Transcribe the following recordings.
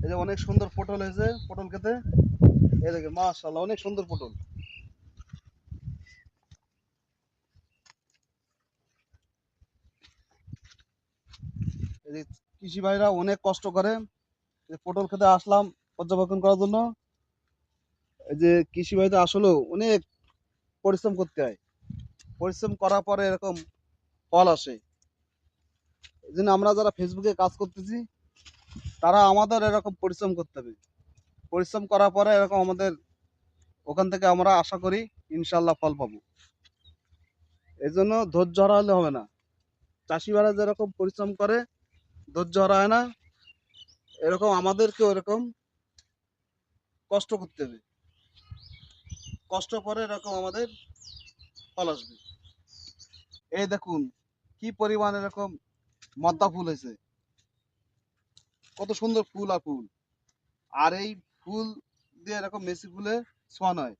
এই যে অনেক সুন্দর পটল হয়েছে পটল খেতে। এই দেখে মাশাআল্লাহ অনেক সুন্দর পটল। এই যে কৃষি ভাইরা অনেক কষ্ট করে। এই পটল খেতে আসলাম পর্যবেক্ষণ করার জন্য। এই যে কৃষি ভাইতে আসলেও অনেক পরিশ্রম করতে হয়। পরিশ্রম করার পরে এরকম ফল আসে। এই জন্য আমরা যারা ফেসবুকে কাজ করতেছি তারা আমাদের এরকম পরিশ্রম করতে হবে। পরিশ্রম করার পরে এরকম আমাদের ওখান থেকে আমরা আশা করি ইনশাল্লাহ ফল পাবো। এই জন্য ধৈর্য হারালে হবে না। চাষিরা যেরকম পরিশ্রম করে ধৈর্য হারায় না, এরকম আমাদেরকেও এরকম কষ্ট করতে হবে। কষ্ট করে এরকম আমাদের ফল আসবে। এই দেখুন কি পরিমাণ এরকম মদ্দা ফুল হয়েছে, কত সুন্দর ফুল আর ফুল। আর এই ফুল দিয়ে এরকম মেসি ফুলে ছোঁয়ানো হয়।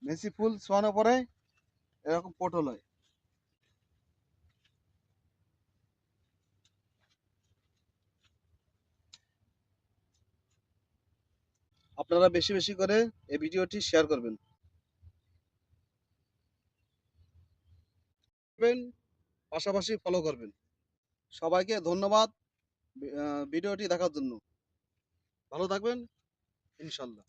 মেসি ফুল ছোঁয়ানোর পরে এরকম পটল হয়। আপনারা বেশি বেশি করে এই ভিডিওটি শেয়ার করবেন, পাশাপাশি ফলো করবেন। সবাইকে ধন্যবাদ ভিডিওটি দেখার জন্য। ভালো থাকবেন ইনশাল্লাহ।